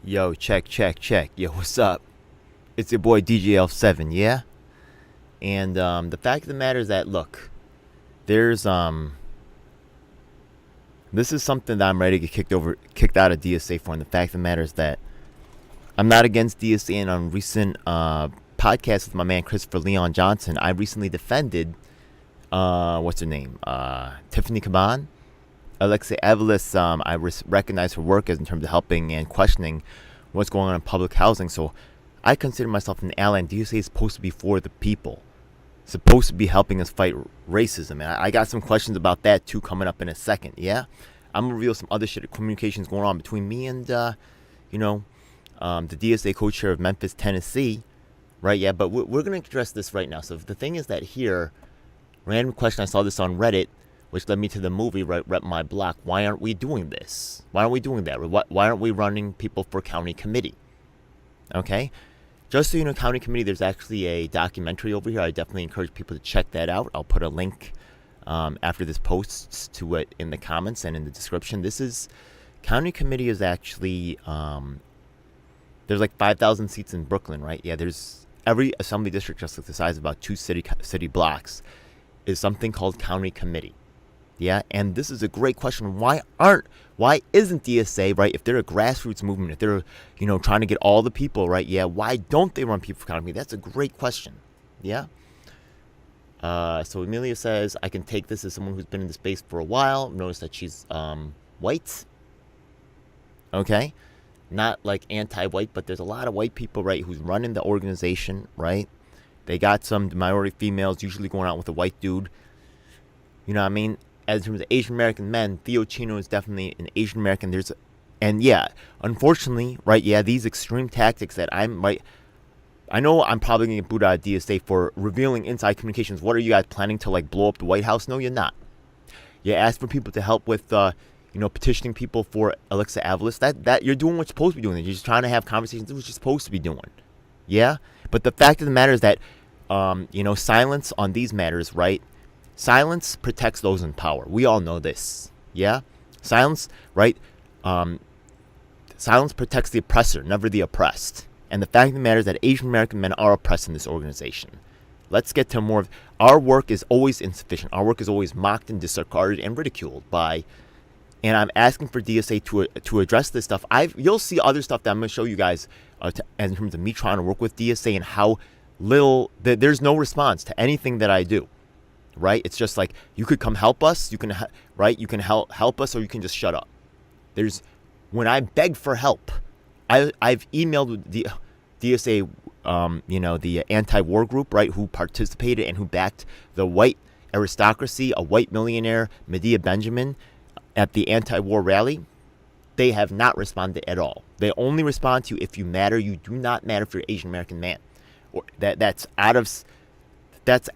Yo, check. Yo, what's up? It's your boy DJL7, yeah? And the fact of the matter is that, look, there's this is something that I'm ready to get kicked out of DSA for. And the fact of the matter is that I'm not against DSA. And on recent podcast with my man Christopher Leon Johnson, I recently defended what's her name? Tiffany Caban. Alexei Evelis, I recognize her work as in terms of helping and questioning what's going on in public housing. So I consider myself an ally, and DSA is supposed to be for the people, supposed to be helping us fight racism. And I got some questions about that too coming up in a second. Yeah, I'm gonna reveal some other shit, communications going on between me and the DSA co-chair of Memphis, Tennessee, right? Yeah, but we're gonna address this right now. So the thing is that here, random question. I saw this on Reddit, which led me to the movie Rep My Block. Why aren't we doing this? Why aren't we doing that? Why aren't we running people for county committee? Okay? Just so you know, county committee, there's actually a documentary over here. I definitely encourage people to check that out. I'll put a link after this post to it in the comments and in the description. County committee is actually, there's like 5,000 seats in Brooklyn, right? Yeah, there's every assembly district just like the size of about 2 city blocks is something called county committee. Yeah, and this is a great question. Why isn't DSA, right, if they're a grassroots movement, if they're, trying to get all the people, right, yeah, why don't they run people for county committee? That's a great question. Yeah. So Amelia says, I can take this as someone who's been in the space for a while. Notice that she's white. Okay. Not like anti-white, but there's a lot of white people, right, who's running the organization, right? They got some minority females usually going out with a white dude. You know what I mean? As in terms of Asian American men, Theo Chino is definitely an Asian American. And yeah, unfortunately, right? Yeah, these extreme tactics that I know I'm probably gonna get booted out of DSA for revealing inside communications. What are you guys planning to blow up the White House? No, you're not. You ask for people to help with, petitioning people for Alexei Evelis. That you're doing what you're supposed to be doing. You're just trying to have conversations. That's what you're supposed to be doing. Yeah, but the fact of the matter is that, silence on these matters, right? Silence protects those in power. We all know this. Yeah? Silence, right? Silence protects the oppressor, never the oppressed. And the fact of the matter is that Asian American men are oppressed in this organization. Let's get to more of our work is always insufficient. Our work is always mocked and disregarded and ridiculed by, and I'm asking for DSA to address this stuff. You'll see other stuff that I'm going to show you guys in terms of me trying to work with DSA and how little, there's no response to anything that I do. Right? It's just like, you could come help us. You can, right? You can help us, or you can just shut up. When I beg for help, I've emailed the DSA, the anti-war group, right? Who participated and who backed the white aristocracy, a white millionaire, Medea Benjamin, at the anti-war rally. They have not responded at all. They only respond to you if you matter. You do not matter for your Asian American man. Or that's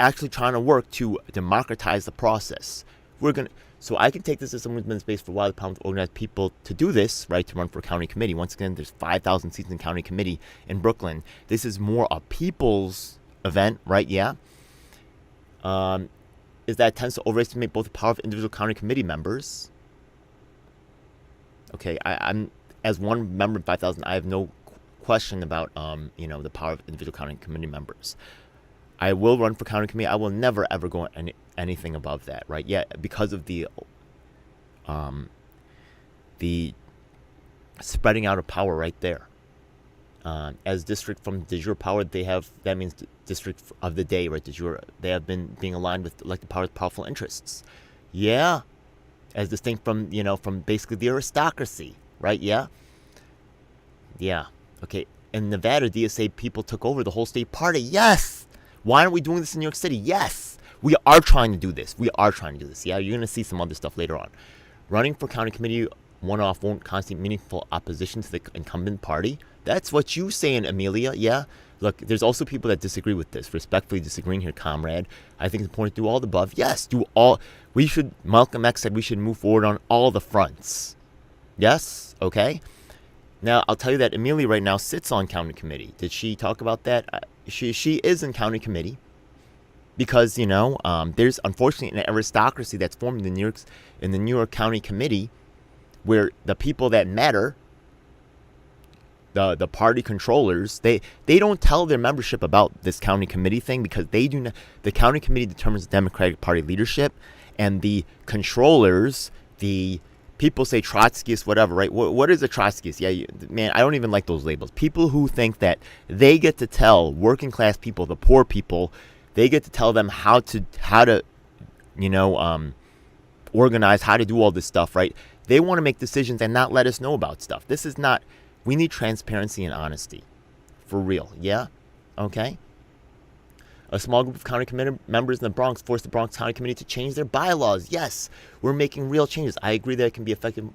actually trying to work to democratize the process. So I can take this as someone who's been in space for a while. The problem with organized people to do this, right, to run for county committee. Once again, there's 5,000 seats in county committee in Brooklyn. This is more a people's event, right? Yeah. Is that it tends to overestimate both the power of individual county committee members. Okay, I'm as one member of 5,000, I have no question about the power of individual county committee members. I will run for county committee. I will never ever go anything above that, right? Yeah, because of the spreading out of power right there. As district from de jure power, that means district of the day, right? De jure, they have been being aligned with elected power's powerful interests. Yeah, as distinct from from basically the aristocracy, right? Yeah. Okay. In Nevada, DSA people took over the whole state party. Yes. Why aren't we doing this in New York City? Yes, we are trying to do this. Yeah, you're going to see some other stuff later on. Running for county committee one-off won't constitute meaningful opposition to the incumbent party. That's what you saying, Amelia. Yeah. Look, there's also people that disagree with this. Respectfully disagreeing here, comrade. I think it's important to do all the above. Yes, Malcolm X said we should move forward on all the fronts. Yes? Okay. Now, I'll tell you that Amelia right now sits on county committee. Did she talk about that? She is in county committee because, there's unfortunately an aristocracy that's formed in the New York County Committee where the people that matter the party controllers, they don't tell their membership about this county committee thing, because they do not. The county committee determines the Democratic Party leadership, and the controllers, the people say Trotskyists, whatever, right? What is a Trotskyist? Yeah, man, I don't even like those labels. People who think that they get to tell working class people, the poor people, they get to tell them how to organize, how to do all this stuff, right? They want to make decisions and not let us know about stuff. This is not. We need transparency and honesty, for real. Yeah, okay. A small group of county committee members in the Bronx forced the Bronx County Committee to change their bylaws. Yes, we're making real changes. I agree that it can be effective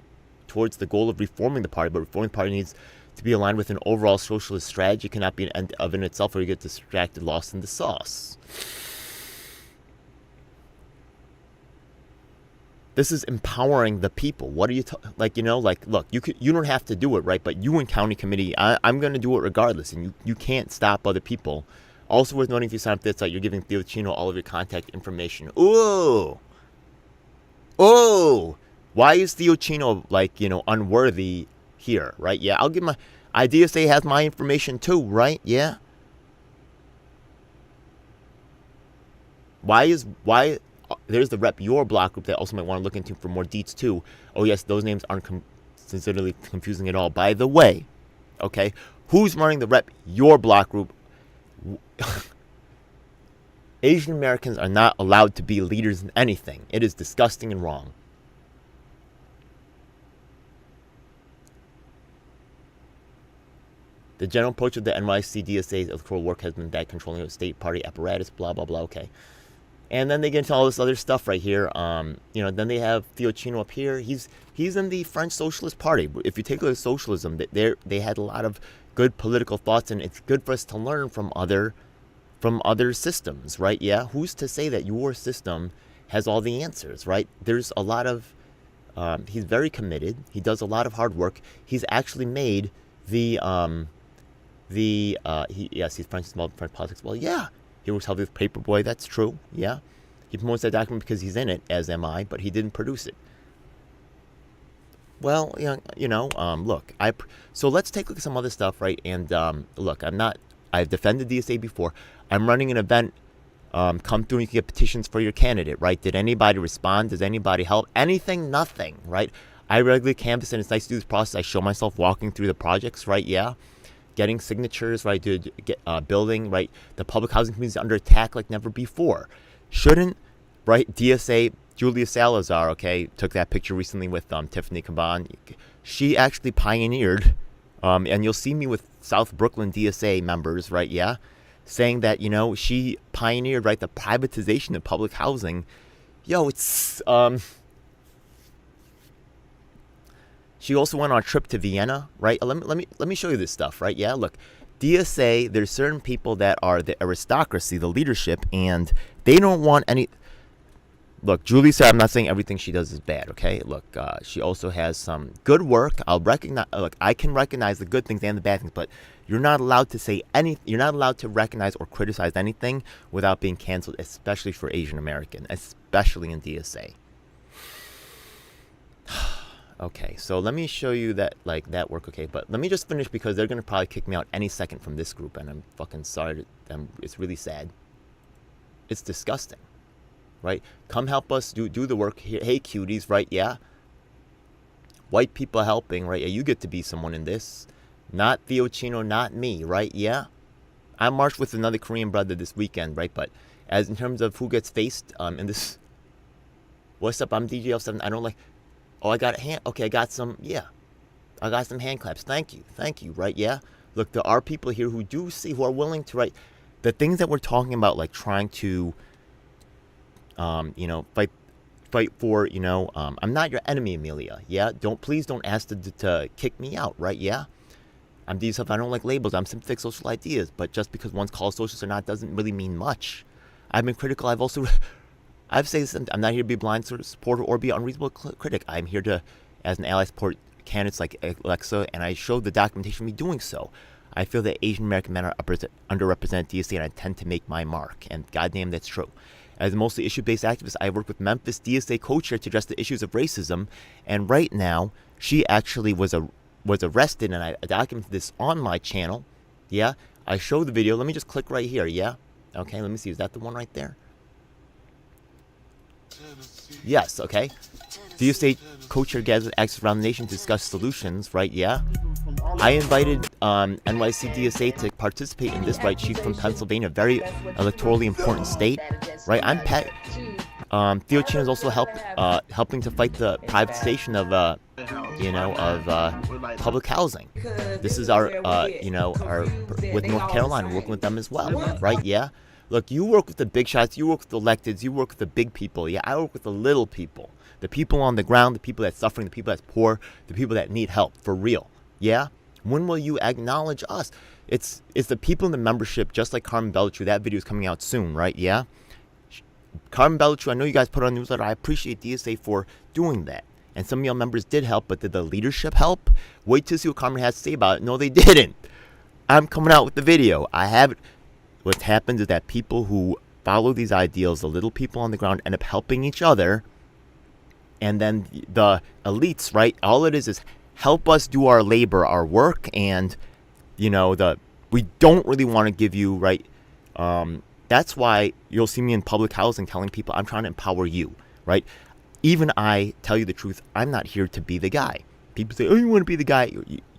towards the goal of reforming the party, but reforming the party needs to be aligned with an overall socialist strategy. It cannot be an end of in itself, or you get distracted, lost in the sauce. This is empowering the people. What are you look, you don't have to do it, right? But you in county committee, I'm going to do it regardless, and you can't stop other people. Also worth noting, if you sign up for this site, you're giving Theo Chino all of your contact information. Ooh. Why is Theo Chino, unworthy here, right? Yeah, I'll give my... DSA has my information too, right? Yeah. Why... There's the Rep Your Block group that also might want to look into for more deets too. Oh yes, those names aren't considerably confusing at all. By the way, okay, who's running the Rep Your Block group? Asian Americans are not allowed to be leaders in anything. It is disgusting and wrong. The general approach of the NYC DSA's electoral work has been that controlling of state party apparatus, blah, blah, blah, okay. And then they get into all this other stuff right here. Then they have Theo Chino up here. He's in the French Socialist Party. If you take a look at socialism, they had a lot of good political thoughts, and it's good for us to learn from other systems, right? Yeah, who's to say that your system has all the answers, right? There's a lot of he's very committed. He does a lot of hard work. He's actually made he's French small French politics. Well, yeah, he works heavily with Paperboy. That's true. Yeah, he promotes that document because he's in it, as am I, but he didn't produce it. Well, look, so let's take a look at some other stuff, right? And look, I've defended DSA before. I'm running an event. Come through and you can get petitions for your candidate, right? Did anybody respond? Does anybody help? Anything? Nothing, right? I regularly canvass, and it's nice to do this process. I show myself walking through the projects, right? Yeah. Getting signatures, right? Building, right? The public housing community is under attack like never before. Shouldn't, right? DSA, Julia Salazar, okay, took that picture recently with Tiffany Caban. She actually pioneered, and you'll see me with South Brooklyn DSA members, right? Yeah. Saying that, she pioneered, right, the privatization of public housing. It's, she also went on a trip to Vienna, right? Let me show you this stuff, right? Yeah, look, DSA, there's certain people that are the aristocracy, the leadership, and they don't want any... Look, Julie said, I'm not saying everything she does is bad, okay? Look, she also has some good work. I can recognize the good things and the bad things, but you're not allowed to say you're not allowed to recognize or criticize anything without being canceled, especially for Asian American, especially in DSA. Okay, so let me show you that work, okay? But let me just finish, because they're going to probably kick me out any second from this group, and I'm fucking sorry. It's really sad. It's disgusting. Right? Come help us do the work here. Hey, cuties, right? Yeah. White people helping, right? Yeah, you get to be someone in this. Not Theo Chino, not me, right? Yeah. I marched with another Korean brother this weekend, right? But as in terms of who gets faced in this... What's up? I'm DJL7. I don't like... Oh, I got a hand... Okay, I got some... Yeah. I got some hand claps. Thank you, right? Yeah. Look, there are people here who are willing to, right? The things that we're talking about, like trying to... fight for, I'm not your enemy, Amelia. Yeah, please don't ask to kick me out, right? Yeah, I'm DSA. I don't like labels. I'm sympathetic social ideas, but just because one's called socialist or not doesn't really mean much. I've been critical. I've said this. I'm not here to be a blind supporter or be an unreasonable critic. I'm here to, as an ally, support candidates like Alexa, and I showed the documentation of me doing so. I feel that Asian American men are underrepresented DSA, and I tend to make my mark, and goddamn, that's true. As a mostly issue-based activist, I work with Memphis DSA co-chair to address the issues of racism, and right now, she actually was was arrested, and I documented this on my channel. Yeah, I showed the video. Let me just click right here. Yeah, okay. Let me see. Is that the one right there? Yes. Okay. DSA co-chair gathers access around the nation to discuss solutions. Right. Yeah. I invited NYC DSA to participate in this. Right. She's from Pennsylvania, very electorally important state. Right. I'm Pat. Theo Chin has also helping to fight the privatization of public housing. This is our with North Carolina, working with them as well, right? Yeah. Look, you work with the big shots, you work with the electeds, you work with the big people. Yeah, I work with the little people, the people on the ground, the people that's suffering, the people that's poor, the people that need help for real. Yeah. When will you acknowledge us? It's the people in the membership, just like Carmen Belletru. That video is coming out soon, right? Yeah. Carmen Belletru, I know you guys put on a newsletter. I appreciate DSA for doing that. And some of y'all members did help, but did the leadership help? Wait to see what Carmen has to say about it. No, they didn't. I'm coming out with the video. I have it. What happens is that people who follow these ideals, the little people on the ground, end up helping each other. And then the elites, right? All it is help us do our labor, our work. And, we don't really want to give you, right? That's why you'll see me in public housing telling people I'm trying to empower you, right? Even I tell you the truth, I'm not here to be the guy. People say, oh, you want to be the guy?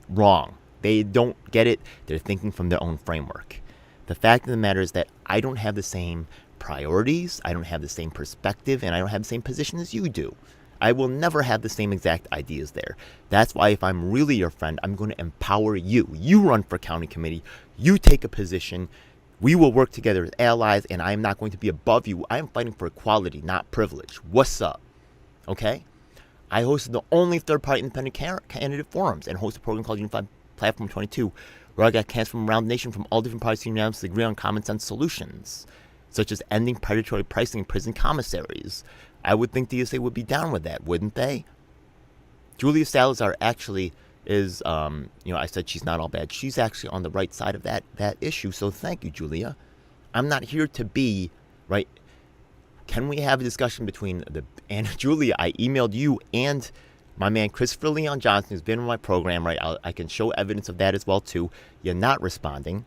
Wrong. They don't get it. They're thinking from their own framework. The fact of the matter is that I don't have the same priorities, I don't have the same perspective, and I don't have the same position as you do. I will never have the same exact ideas there. That's why if I'm really your friend, I'm going to empower you. You run for county committee. You take a position. We will work together as allies, and I am not going to be above you. I am fighting for equality, not privilege. What's up? Okay? I hosted the only third-party independent candidate forums and hosted a program called Unified Platform 22, where I got candidates from around the nation from all different parties to unanimously agree on common sense solutions, such as ending predatory pricing in prison commissaries. I would think DSA would be down with that, wouldn't they? Julia Salazar actually is, I said she's not all bad. She's actually on the right side of that issue, so thank you, Julia. I'm not here to be, right? Can we have a discussion between and Julia, I emailed you and my man Christopher Leon Johnson, who's been on my program, right? I can show evidence of that as well, too. You're not responding.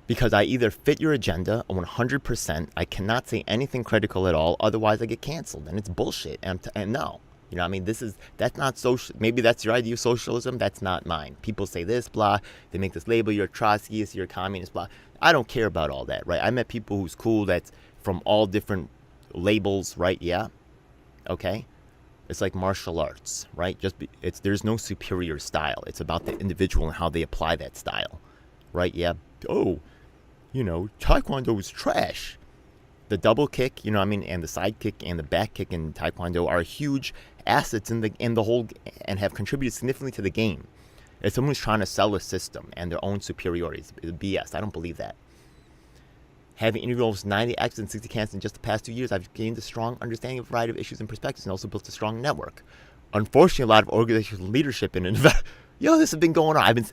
Because I either fit your agenda 100%, I cannot say anything critical at all, otherwise I get canceled, and it's bullshit. And no. That's not social. Maybe that's your idea of socialism. That's not mine. People say this, blah. They make this label. You're a Trotskyist, you're a communist, blah. I don't care about all that, right? I met people who's cool that's from all different labels, right? Yeah. Okay. It's like martial arts, right? There's no superior style. It's about the individual and how they apply that style, right? Yeah. Oh, Taekwondo is trash. The double kick, and the side kick and the back kick in Taekwondo are huge assets in the whole, and have contributed significantly to the game. If someone's trying to sell a system and their own superiorities, it's BS. I don't believe that. Having interviewed almost 90 actors and 60 candidates in just the past 2 years, I've gained a strong understanding of a variety of issues and perspectives, and also built a strong network. Unfortunately, a lot of organizational leadership this has been going on.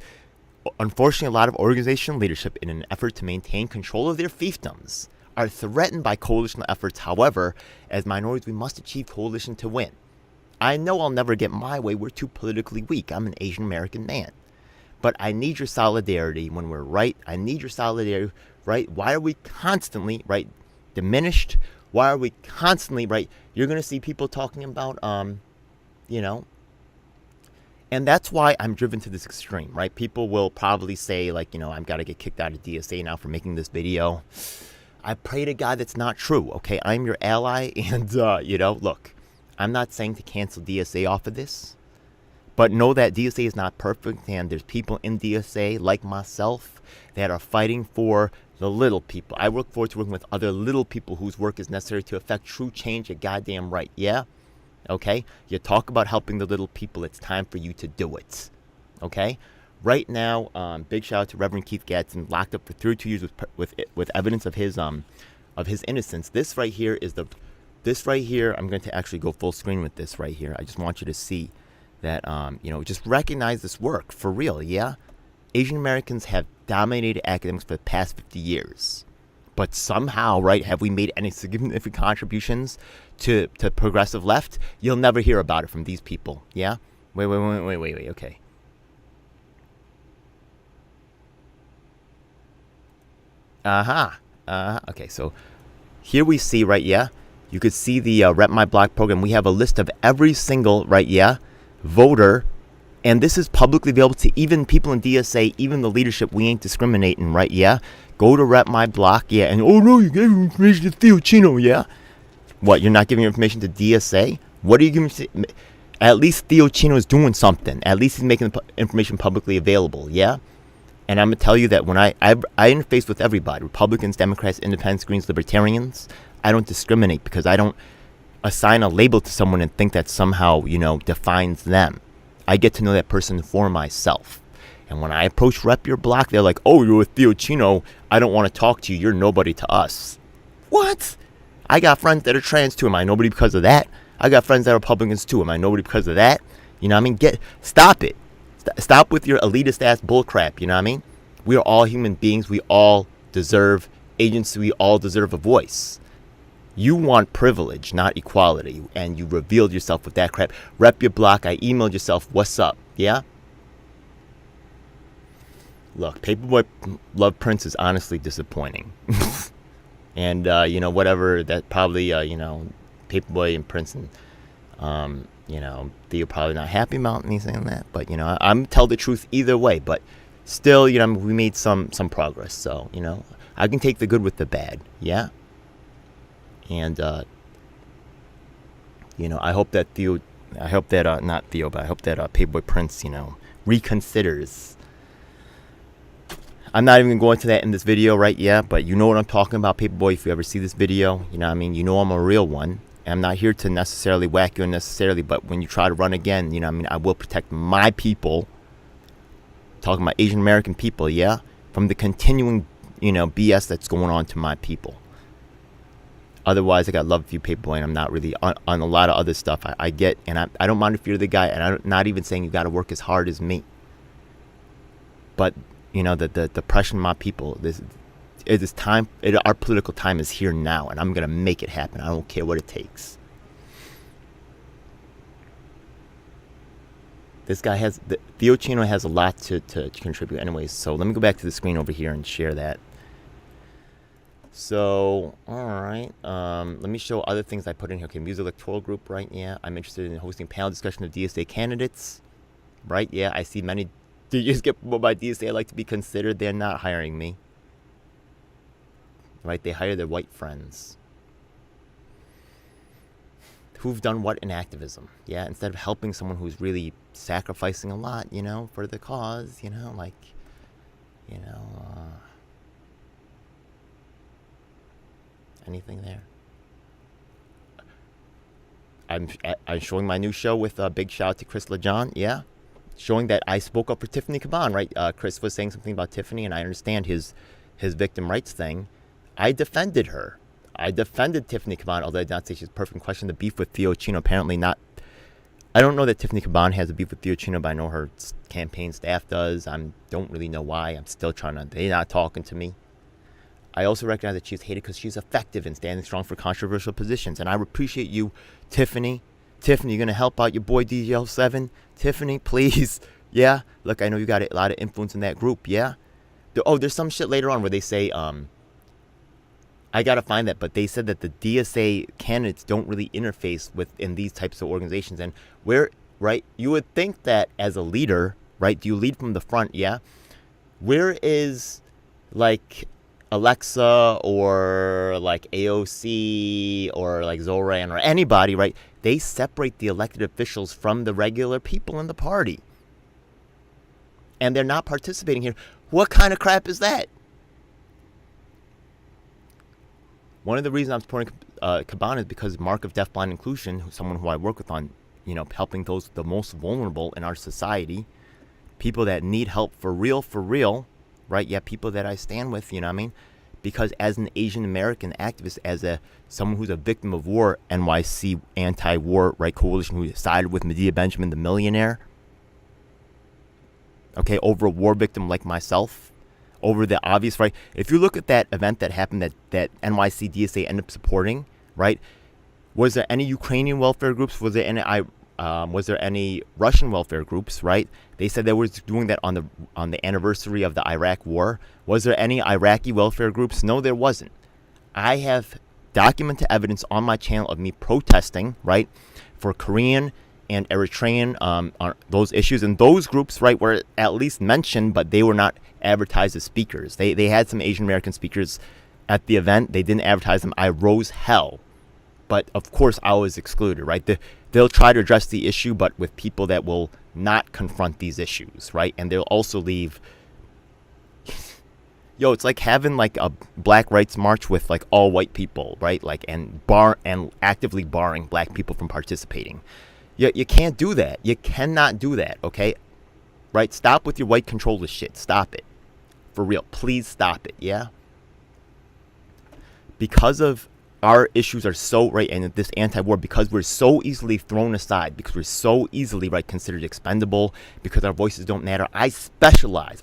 Unfortunately, a lot of organizational leadership in an effort to maintain control of their fiefdoms are threatened by coalitional efforts. However, as minorities, we must achieve coalition to win. I know I'll never get my way. We're too politically weak. I'm an Asian American man. But I need your solidarity when we're right. I need your solidarity, right? Why are we constantly, right, diminished? Why are we constantly, right? You're going to see people talking about, and that's why I'm driven to this extreme, right? People will probably say, I've got to get kicked out of DSA now for making this video. I pray to God that's not true, okay? I'm your ally, and, look, I'm not saying to cancel DSA off of this, but know that DSA is not perfect, and there's people in DSA, like myself, that are fighting for the little people. I look forward to working with other little people whose work is necessary to effect true change. You're goddamn right, yeah? Okay? You talk about helping the little people, it's time for you to do it. Okay? Right now, big shout out to Reverend Keith Gadsden, locked up for 32 years with evidence of his innocence. This right here, I'm going to actually go full screen with this right here. I just want you to see that, just recognize this work for real, yeah? Asian Americans have dominated academics for the past 50 years. But somehow, right, have we made any significant contributions to progressive left? You'll never hear about it from these people. Yeah? Wait. Okay. Okay, so here we see, right, yeah? You could see the Rep My Block program. We have a list of every single, right, yeah, voter. And this is publicly available to even people in DSA, even the leadership. We ain't discriminating, right, yeah? Go to Rep My Block, yeah. And, oh, no, you gave information to Theo Chino, yeah? What, you're not giving your information to DSA? What are you giving to... At least Theo Chino is doing something. At least he's making the information publicly available, yeah? And I'm going to tell you that when I interface with everybody, Republicans, Democrats, Independents, Greens, Libertarians, I don't discriminate because I don't assign a label to someone and think that somehow, defines them. I get to know that person for myself. And when I approach Rep Your Block, they're like, oh, you're with Theo Chino. I don't want to talk to you. You're nobody to us. What? I got friends that are trans too. Am I nobody because of that? I got friends that are Republicans too. Am I nobody because of that? You know what I mean? Stop it. Stop with your elitist ass bullcrap. You know what I mean? We are all human beings. We all deserve agency. We all deserve a voice. You want privilege, not equality. And you revealed yourself with that crap. Rep Your Block. I emailed yourself. What's up? Yeah? Look, Paperboy Love Prince is honestly disappointing. And, whatever, that probably, Paperboy and Prince and, Theo probably not happy about me saying that. But, I'm tell the truth either way. But still, we made some progress. So, I can take the good with the bad. Yeah? And, I hope that not Theo, but I hope that Paperboy Prince, reconsiders. I'm not even going to go into that in this video, right? Yeah, but you know what I'm talking about, Paperboy. If you ever see this video, you know what I mean? You know I'm a real one. And I'm not here to necessarily whack you unnecessarily, but when you try to run again, you know what I mean? I will protect my people. Talking about Asian American people, yeah? From the continuing, BS that's going on to my people. Otherwise, I got love for you, Paperboy, and I'm not really on a lot of other stuff. I get, and I don't mind if you're the guy, and I'm not even saying you got to work as hard as me. But, the depression of my people, our political time is here now, and I'm going to make it happen. I don't care what it takes. This guy Theo Chino has a lot to contribute anyways. So let me go back to the screen over here and share that. So, all right. Let me show other things I put in here. Okay, music electoral group, right? Yeah, I'm interested in hosting panel discussion of DSA candidates, right? Yeah, I see many. Do you just get by DSA? I like to be considered. They're not hiring me, right? They hire their white friends who've done what in activism. Yeah, instead of helping someone who's really sacrificing a lot, for the cause, anything there. I'm showing my new show with a big shout out to Chris LeJohn, yeah? Showing that I spoke up for Tiffany Caban, right? Chris was saying something about Tiffany, and I understand his victim rights thing. I defended her. I defended Tiffany Caban, although I did not say she's perfect in question. The beef with Theo Chino, apparently not. I don't know that Tiffany Caban has a beef with Theo Chino, but I know her campaign staff does. I don't really know why. I'm still they're not talking to me. I also recognize that she's hated because she's effective in standing strong for controversial positions. And I appreciate you, Tiffany. Tiffany, you're going to help out your boy DGL7? Tiffany, please. Yeah? Look, I know you got a lot of influence in that group, yeah? There's some shit later on where they say, I got to find that, but they said that the DSA candidates don't really interface in these types of organizations. And right, you would think that as a leader, right, do you lead from the front, yeah? Where is, like, Alexa or like AOC or like Zoran or anybody, right? They separate the elected officials from the regular people in the party. And they're not participating here. What kind of crap is that? One of the reasons I'm supporting Caban is because Mark of Deafblind Inclusion, someone who I work with on, helping those the most vulnerable in our society, people that need help for real, right? Yeah, people that I stand with, you know what I mean? Because as an Asian American activist, as someone who's a victim of war, NYC anti-war, right, coalition who sided with Medea Benjamin, the millionaire, okay, over a war victim like myself, over the obvious, right? If you look at that event that happened that NYC DSA ended up supporting, right? Was there any Ukrainian welfare groups? Was there any Russian welfare groups? Right? They said they were doing that on the anniversary of the Iraq War. Was there any Iraqi welfare groups? No, there wasn't. I have documented evidence on my channel of me protesting, right, for Korean and Eritrean on those issues, and those groups, right, were at least mentioned, but they were not advertised as speakers. They had some Asian American speakers at the event. They didn't advertise them. I rose hell. But of course, I was excluded, right? They'll try to address the issue, but with people that will not confront these issues, right? And they'll also leave. Yo, it's like having like a Black Rights March with like all white people, right? Like and actively barring black people from participating. You can't do that. You cannot do that, okay? Right? Stop with your white controller shit. Stop it. For real. Please stop it, yeah? Because of our issues are so, right, and this anti-war, because we're so easily thrown aside, because we're so easily, right, considered expendable, because our voices don't matter. I specialize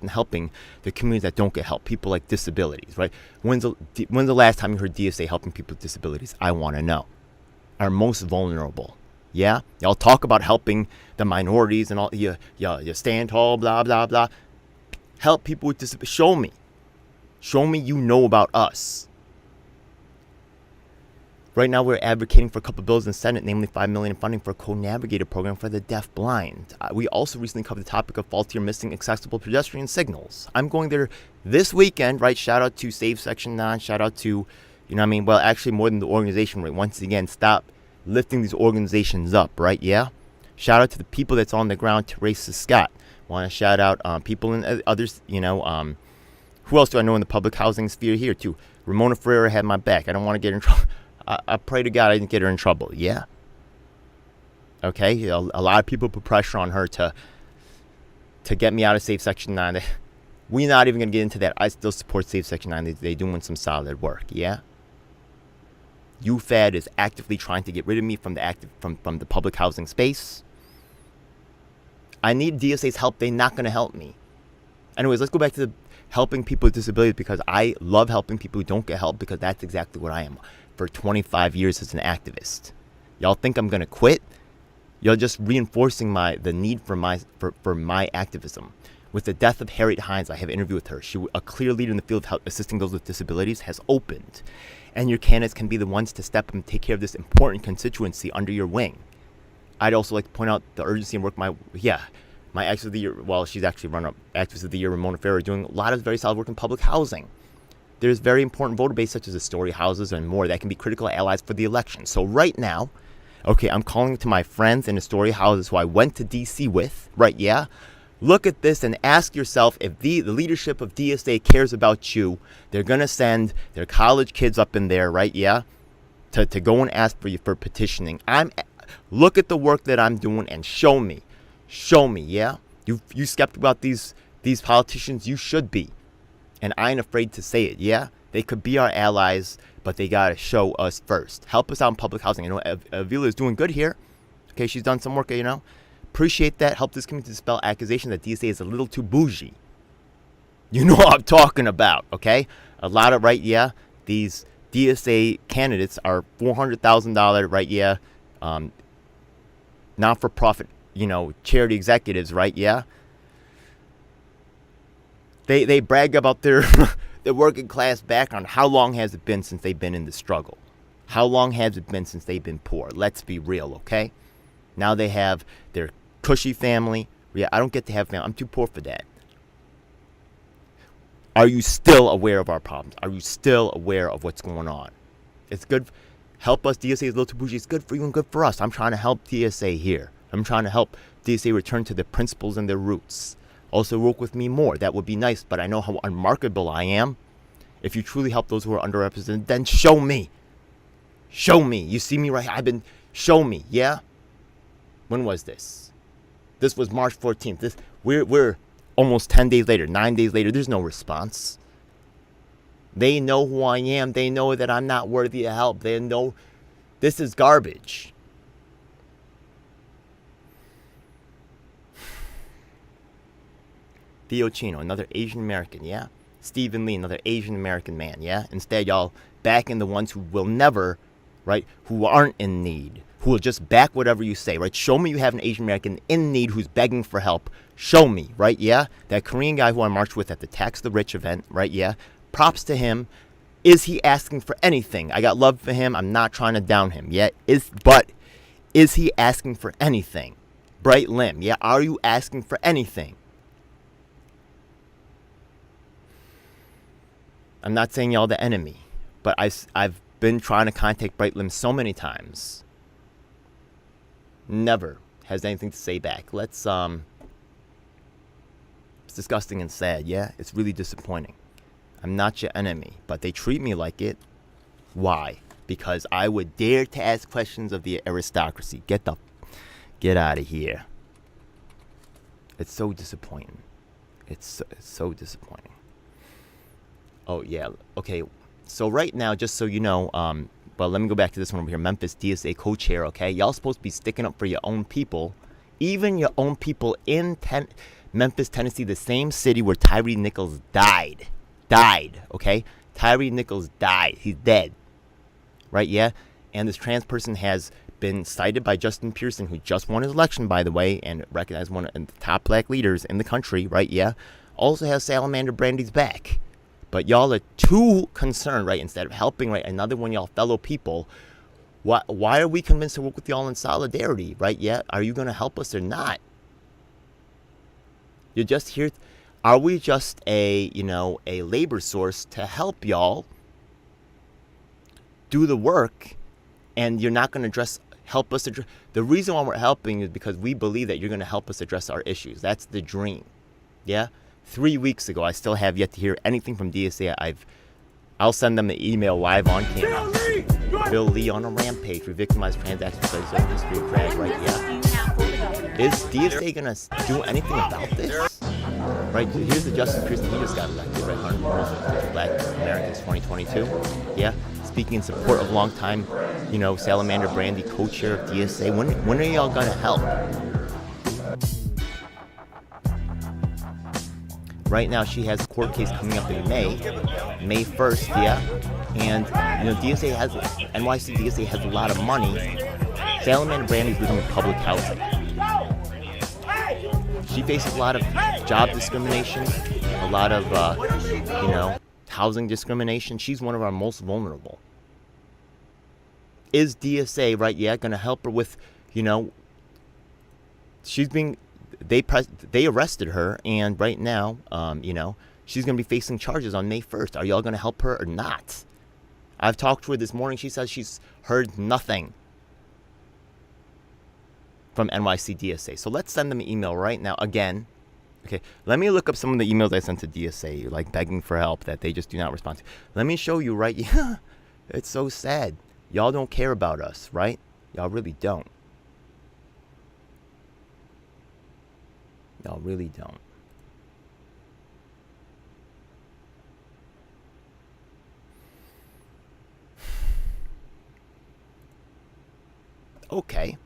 in helping the communities that don't get help, people like disabilities, right? When's the last time you heard DSA helping people with disabilities? I want to know. Are most vulnerable, yeah? Y'all talk about helping the minorities and all, you stand tall, blah, blah, blah. Help people with disabilities. Show me you know about us. Right now, we're advocating for a couple bills in the Senate, namely $5 million in funding for a co-navigator program for the deaf-blind. We also recently covered the topic of faulty or missing accessible pedestrian signals. I'm going there this weekend, right? Shout out to Save Section 9. Shout out to, you know what I mean? Well, actually, more than the organization, right? Once again, stop lifting these organizations up, right? Yeah? Shout out to the people that's on the ground, Teresa Scott. Want to shout out people and others, you know. Who else do I know in the public housing sphere here, too? Ramona Ferreira had my back. I don't want to get in trouble. I pray to God I didn't get her in trouble. Yeah. Okay. A lot of people put pressure on her to get me out of Safe Section 9. We're not even going to get into that. I still support Safe Section 9. They're doing some solid work. Yeah. UFAD is actively trying to get rid of me from the public housing space. I need DSA's help. They're not going to help me. Anyways, let's go back to helping people with disabilities, because I love helping people who don't get help, because that's exactly what I am. For 25 years as an activist. Y'all think I'm gonna quit? You're just reinforcing the need for my activism. With the death of Harriet Hines, I have an interview with her. She, a clear leader in the field of help assisting those with disabilities, has opened. And your candidates can be the ones to step up and take care of this important constituency under your wing. I'd also like to point out the urgency and work my Activist of the Year, well, she's actually runner-up Activist of the Year, Ramona Ferreira, doing a lot of very solid work in public housing. There's very important voter base such as Astoria houses and more that can be critical allies for the election. So right now, okay, I'm calling to my friends in Astoria houses who I went to D.C. with, right, yeah? Look at this and ask yourself if the leadership of DSA cares about you. They're going to send their college kids up in there, right, yeah, to go and ask for you for petitioning. Look at the work that I'm doing and show me, yeah? You skeptical about these politicians? You should be. And I ain't afraid to say it, yeah? They could be our allies, but they got to show us first. Help us out in public housing. I know Avila is doing good here. Okay, she's done some work, you know? Appreciate that. Help this community dispel accusations that DSA is a little too bougie. You know what I'm talking about, okay? A lot of, right, yeah? These DSA candidates are $400,000, right, yeah? Not-for-profit, you know, charity executives, right, yeah? They brag about their working class background. How long has it been since they've been in the struggle? How long has it been since they've been poor? Let's be real, okay? Now they have their cushy family. Yeah, I don't get to have family. I'm too poor for that. Are you still aware of our problems? Are you still aware of what's going on? It's good. Help us. DSA is a little too bougie. It's good for you and good for us. I'm trying to help DSA here. I'm trying to help DSA return to their principles and their roots. Also work with me more. That would be nice, but I know how unmarketable I am. If you truly help those who are underrepresented, then show me. Show me. You see me right here. Show me, yeah? When was this? This was March 14th. We're almost 10 days later, 9 days later. There's no response. They know who I am. They know that I'm not worthy of help. They know this is garbage. Theo Chino, another Asian American, yeah? Stephen Lee, another Asian American man, yeah? Instead, y'all backing the ones who will never, right, who aren't in need, who will just back whatever you say, right? Show me you have an Asian American in need who's begging for help. Show me, right? Yeah? That Korean guy who I marched with at the Tax the Rich event, right? Yeah? Props to him. Is he asking for anything? I got love for him. I'm not trying to down him, yeah? But is he asking for anything? Bright Lim, yeah? Are you asking for anything? I'm not saying y'all the enemy, but I've been trying to contact Bright Lim so many times. Never has anything to say back. It's disgusting and sad, yeah? It's really disappointing. I'm not your enemy, but they treat me like it. Why? Because I would dare to ask questions of the aristocracy. Get out of here. It's so disappointing. It's so disappointing. Oh, yeah. Okay. So right now, just so you know, but let me go back to this one over here. Memphis DSA co-chair, okay? Y'all supposed to be sticking up for your own people. Even your own people in Memphis, Tennessee, the same city where Tyree Nichols died, okay? Tyree Nichols died. He's dead. Right, yeah? And this trans person has been cited by Justin Pearson, who just won his election, by the way, and recognized one of the top black leaders in the country, right, yeah? Also has Salamander Brandy's back. But y'all are too concerned, right, instead of helping, right, another one of y'all fellow people. Why are we convinced to work with y'all in solidarity, right, yeah? Are you going to help us or not? You're just here. Are we just a labor source to help y'all do the work, and you're not going to help us address? The reason why we're helping is because we believe that you're going to help us address our issues. That's the dream. Yeah? 3 weeks ago, I still have yet to hear anything from DSA. I'll send them the email live on camera. Bill Lee on a rampage for victimized trans activists by zone history of drag, right? Yeah. Is DSA going to do anything about this? Right, here's the Justin Pearson, he just got elected, right? 100 Black Americans 2022. Yeah, speaking in support of longtime, Salamander Brandy, co-chair of DSA. When are y'all gonna help? Right now, she has a court case coming up in May 1st, yeah. And NYC DSA has a lot of money. Salamander Brandy's living in public housing. She faces a lot of job discrimination, a lot of, housing discrimination. She's one of our most vulnerable. Is DSA, right, yeah, going to help her with, they arrested her, and right now, she's going to be facing charges on May 1st. Are y'all going to help her or not? I've talked to her this morning. She says she's heard nothing from NYC DSA. So let's send them an email right now again. Okay, let me look up some of the emails I sent to DSA, like begging for help that they just do not respond to. Let me show you, right? Yeah, it's so sad. Y'all don't care about us, right? Y'all really don't. Y'all really don't. Okay.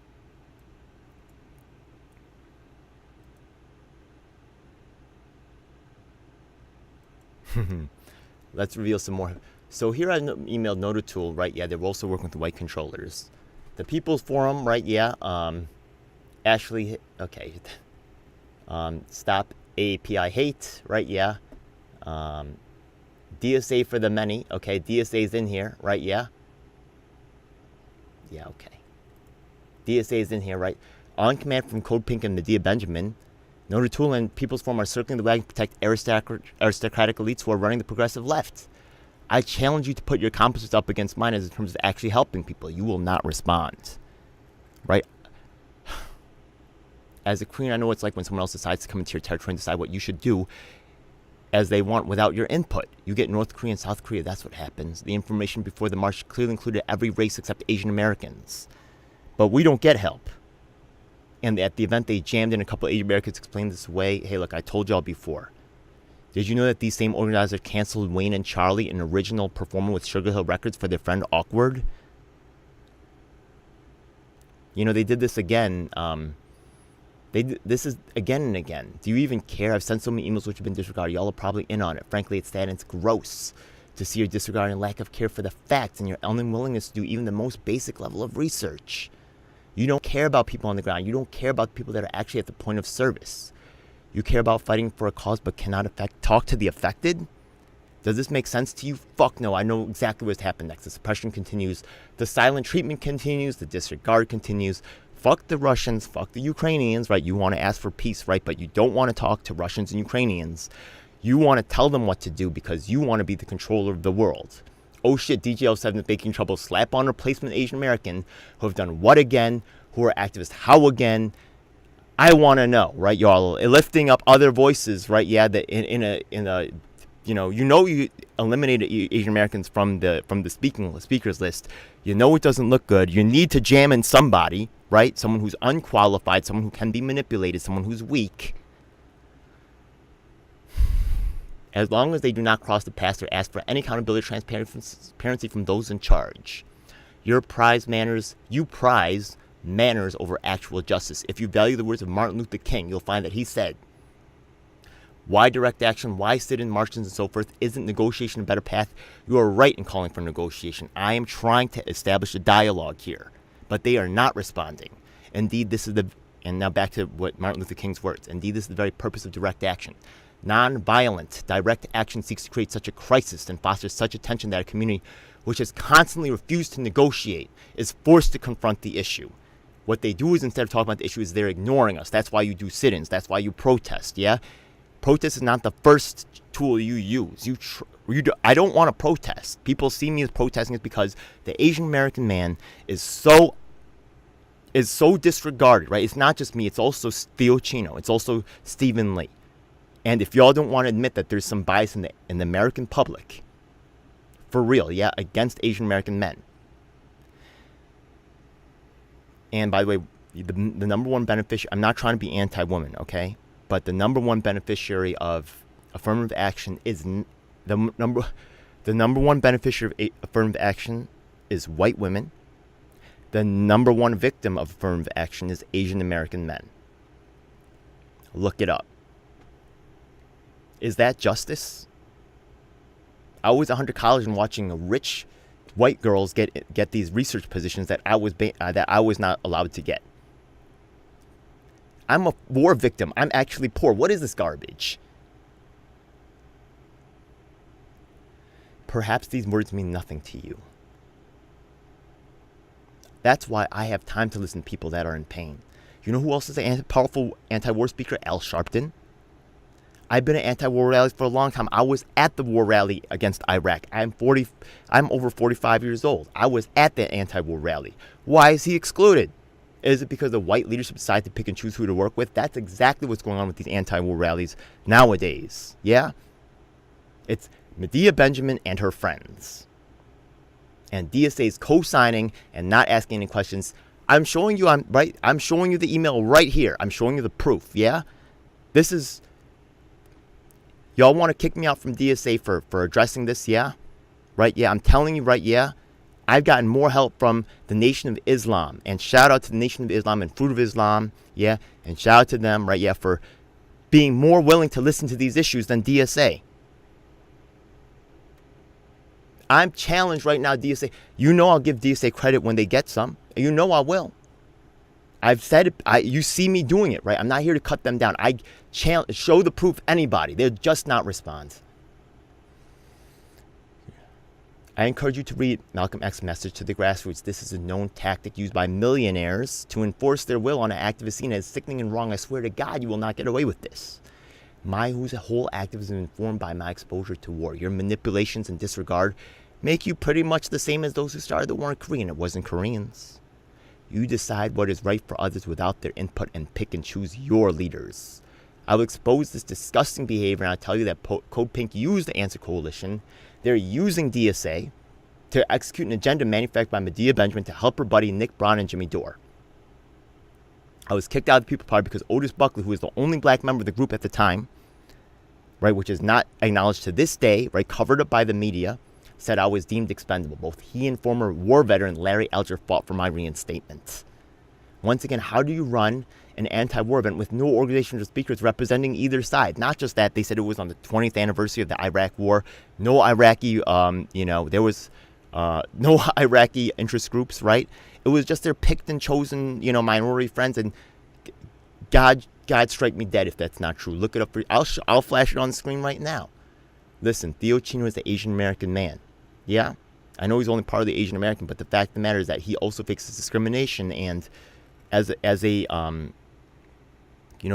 Let's reveal some more. So here I emailed Nototool, right? Yeah, they're also working with the white controllers. The People's Forum, right? Yeah. Ashley, okay. Stop API hate, right? Yeah. DSA for the many, okay. DSA's in here, right? Yeah. Yeah, okay. DSA's in here, right? On command from Code Pink and Medea Benjamin, Nototool and People's Forum are circling the wagon to protect aristocratic elites who are running the progressive left. I challenge you to put your accomplishments up against mine as in terms of actually helping people. You will not respond. Right? As a queen, I know what it's like when someone else decides to come into your territory and decide what you should do as they want without your input. You get North Korea and South Korea. That's what happens. The information before the march clearly included every race except Asian Americans. But we don't get help. And at the event, they jammed in a couple of Asian Americans explained this away. Hey, look, I told y'all before. Did you know that these same organizers canceled Wayne and Charlie, an original performer with Sugar Hill Records, for their friend Awkward? They did this again. This is again and again. Do you even care? I've sent so many emails which have been disregarded. Y'all are probably in on it. Frankly, it's sad and it's gross to see your disregard and lack of care for the facts and your unwillingness to do even the most basic level of research. You don't care about people on the ground. You don't care about people that are actually at the point of service. You care about fighting for a cause but cannot talk to the affected? Does this make sense to you? Fuck no. I know exactly what's happened next. The suppression continues. The silent treatment continues. The disregard continues. Fuck the Russians. Fuck the Ukrainians, right? You want to ask for peace, right? But you don't want to talk to Russians and Ukrainians. You want to tell them what to do because you want to be the controller of the world. Oh shit, DJ07 is making trouble. Slap on replacement Asian American who have done what again? Who are activists how again? I want to know, right, y'all? Lifting up other voices, right? Yeah, that in a you eliminated Asian Americans from the speakers list. You know it doesn't look good. You need to jam in somebody, right? Someone who's unqualified, someone who can be manipulated, someone who's weak. As long as they do not cross the path or ask for any accountability or transparency from those in charge. You prize manners over actual justice. If you value the words of Martin Luther King, you'll find that he said, why direct action, why sit-in marches and so forth? Isn't negotiation a better path? You are right in calling for negotiation. I am trying to establish a dialogue here, but they are not responding. Indeed, and now back to what Martin Luther King's words, indeed, this is the very purpose of direct action. Non-violent direct action seeks to create such a crisis and fosters such a tension that a community which has constantly refused to negotiate is forced to confront the issue. What they do is instead of talking about the issue is they're ignoring us. That's why you do sit-ins. That's why you protest, yeah? Protest is not the first tool you use. I don't want to protest. People see me as protesting is because the Asian American man is so disregarded, right? It's not just me. It's also Theo Chino. It's also Stephen Lee. And if y'all don't want to admit that there's some bias in the American public, for real, yeah, against Asian American men. And by the way, the number one beneficiary, I'm not trying to be anti-woman, okay? But the number one beneficiary of affirmative action is the number one beneficiary of affirmative action is white women. The number one victim of affirmative action is Asian American men. Look it up. Is that justice? I was 100 college and watching rich white girls get these research positions that I was not allowed to get. I'm a war victim. I'm actually poor. What is this garbage? Perhaps these words mean nothing to you. That's why I have time to listen to people that are in pain. You know who else is a powerful anti-war speaker? Al Sharpton. I've been at anti-war rallies for a long time. I was at the war rally against Iraq. I'm over 45 years old. I was at the anti-war rally. Why is he excluded? Is it because the white leadership decided to pick and choose who to work with? That's exactly what's going on with these anti-war rallies nowadays. Yeah? It's Medea Benjamin and her friends. And DSA is co-signing and not asking any questions. I'm showing you the email right here. I'm showing you the proof, yeah? This is... Y'all want to kick me out from DSA for addressing this, yeah? Right, yeah, I'm telling you, right, yeah? I've gotten more help from the Nation of Islam. And shout out to the Nation of Islam and Fruit of Islam, yeah? And shout out to them, right, yeah, for being more willing to listen to these issues than DSA. I'm challenged right now, DSA. You know I'll give DSA credit when they get some. You know I will. I've said it. You see me doing it, right? I'm not here to cut them down. I show the proof anybody. They'll just not respond. I encourage you to read Malcolm X's message to the grassroots. This is a known tactic used by millionaires to enforce their will on an activist scene as sickening and wrong. I swear to God, you will not get away with this. My whole activism is informed by my exposure to war. Your manipulations and disregard make you pretty much the same as those who started the war in Korea, and it wasn't Koreans. You decide what is right for others without their input and pick and choose your leaders. I will expose this disgusting behavior, and I'll tell you that Code Pink used the Answer Coalition. They're using DSA to execute an agenda manufactured by Medea Benjamin to help her buddy Nick Brown and Jimmy Dore. I was kicked out of the People Party because Otis Buckley, who was the only black member of the group at the time, right, which is not acknowledged to this day, right, covered up by the media, said I was deemed expendable. Both he and former war veteran Larry Elger fought for my reinstatement. Once again, how do you run an anti-war event with no organizations or speakers representing either side. Not just that, they said it was on the 20th anniversary of the Iraq War. No Iraqi, there was no Iraqi interest groups, right? It was just their picked and chosen, minority friends. And God strike me dead if that's not true. Look it up. I'll flash it on the screen right now. Listen, Theo Chino is the Asian American man. Yeah, I know he's only part of the Asian American, but the fact of the matter is that he also faces discrimination. And as a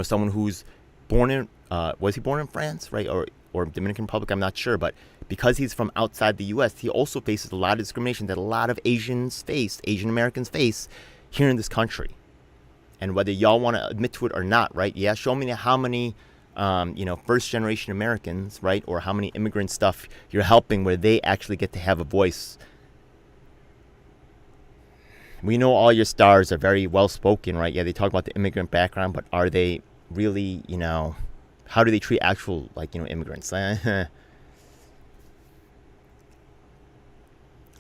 someone who's born in, was he born in France, right, or Dominican Republic? I'm not sure, but because he's from outside the U.S., he also faces a lot of discrimination that a lot of Asian Americans face here in this country. And whether y'all want to admit to it or not, right? Yeah, show me how many, first-generation Americans, right, or how many immigrant stuff you're helping where they actually get to have a voice. We know all your stars are very well-spoken, right? Yeah, they talk about the immigrant background, but are they really, how do they treat actual, immigrants? I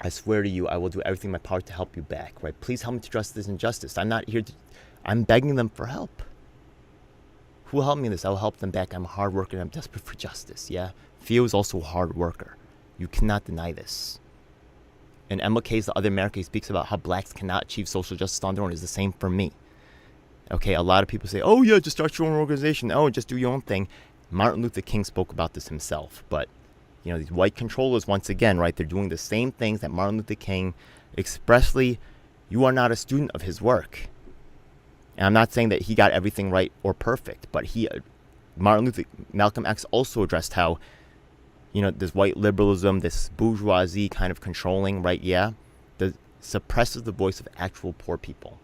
swear to you, I will do everything in my power to help you back, right? Please help me to address this injustice. I'm not here to... I'm begging them for help. Who will help me in this? I will help them back. I'm a hard worker and I'm desperate for justice, yeah? Theo is also a hard worker. You cannot deny this. And MLK's The Other America, he speaks about how blacks cannot achieve social justice on their own. Is the same for me. Okay, a lot of people say, oh yeah, just start your own organization. Oh, just do your own thing. Martin Luther King spoke about this himself. But, these white controllers, once again, right, they're doing the same things that Martin Luther King expressly, you are not a student of his work. And I'm not saying that he got everything right or perfect, but Malcolm X also addressed how, this white liberalism, this bourgeoisie kind of controlling, right, yeah, suppresses the voice of actual poor people.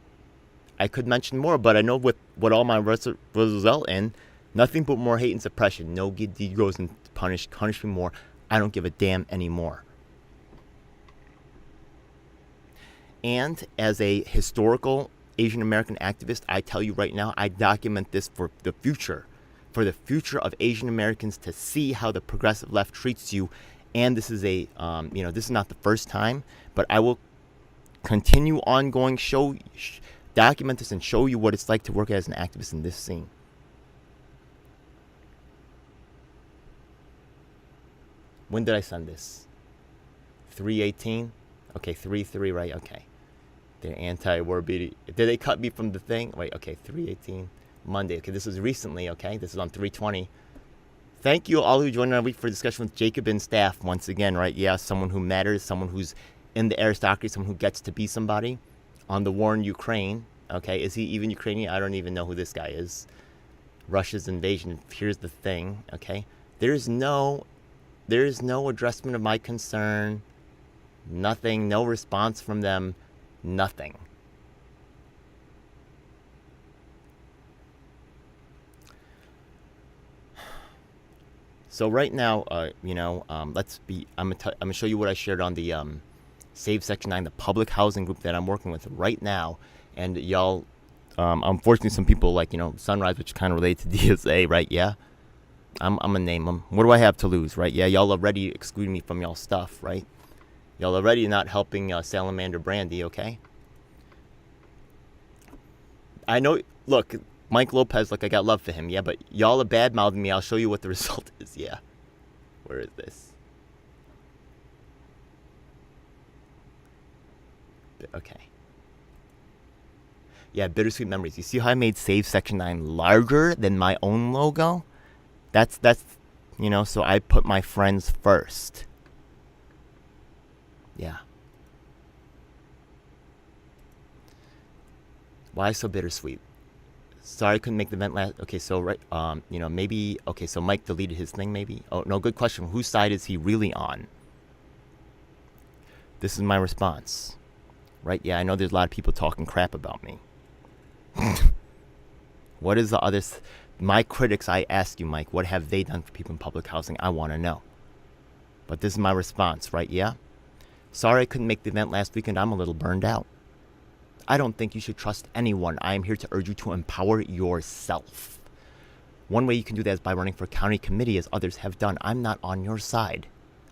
I could mention more, but I know with what all my result in, nothing but more hate and suppression. No good deed goes and punish me more. I don't give a damn anymore. And as a historical Asian American activist, I tell you right now, I document this for the future of Asian Americans to see how the progressive left treats you. And this is this is not the first time, but I will continue ongoing, document this and show you what it's like to work as an activist in this scene. When did I send this? 3/18? Okay, 3/3, right? Okay. They're anti-war beauty. Did they cut me from the thing? Wait, okay, 3/18, Monday. Okay, this was recently, okay? This is on 3/20. Thank you all who joined our week for discussion with Jacob and staff once again, right? Yeah, someone who matters, someone who's in the aristocracy, someone who gets to be somebody on the war in Ukraine. Okay, is he even Ukrainian? I don't even know who this guy is. Russia's invasion. Here's the thing, okay? There is no addressment of my concern. Nothing, no response from them. Nothing. So right now, I'm gonna show you what I shared on the Save Section 9, the public housing group that I'm working with right now, and y'all, unfortunately, some people like Sunrise, which kind of relate to DSA, right? Yeah, I'm gonna name them. What do I have to lose, right? Yeah, y'all already excluding me from y'all stuff, right? Y'all already not helping Salamander Brandy, okay? I know, look, Mike Lopez, I got love for him, yeah, but y'all are bad-mouthing me. I'll show you what the result is, yeah. Where is this? Okay. Yeah, bittersweet memories. You see how I made Save Section 9 larger than my own logo? That's so I put my friends first. Yeah. Why so bittersweet? Sorry I couldn't make the event last. Okay, so right, maybe. Okay, so Mike deleted his thing, maybe. Oh no, good question. Whose side is he really on? This is my response, right? Yeah, I know there's a lot of people talking crap about me. What is the other? My critics, I ask you, Mike, what have they done for people in public housing? I want to know. But this is my response, right? Yeah. Sorry I couldn't make the event last weekend. I'm a little burned out. I don't think you should trust anyone. I am here to urge you to empower yourself. One way you can do that is by running for county committee, as others have done. I'm not on your side.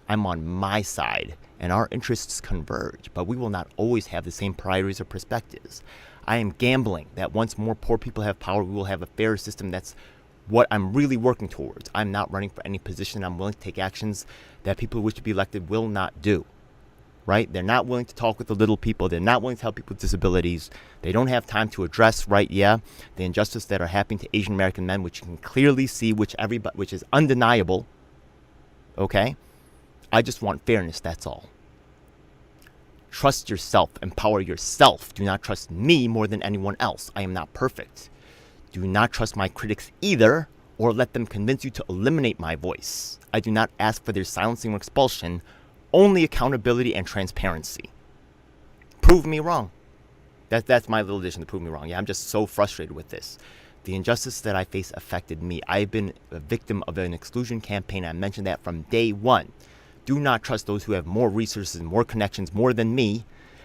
I'm on my side, and our interests converge, but we will not always have the same priorities or perspectives. I am gambling that once more poor people have power, we will have a fairer system. That's what I'm really working towards. I'm not running for any position. I'm willing to take actions that people who wish to be elected will not do. Right? They're not willing to talk with the little people. They're not willing to help people with disabilities. They don't have time to address, right, the injustice that are happening to Asian American men, which you can clearly see, which is undeniable. Okay? I just want fairness, that's all. Trust yourself. Empower yourself. Do not trust me more than anyone else. I am not perfect. Do not trust my critics either, or let them convince you to eliminate my voice. I do not ask for their silencing or expulsion, only accountability and transparency. Prove me wrong. That's my little addition to prove me wrong. Yeah, I'm just so frustrated with this. The injustice that I face affected me. I've been a victim of an exclusion campaign. I mentioned that from day one. Do not trust those who have more resources and more connections more than me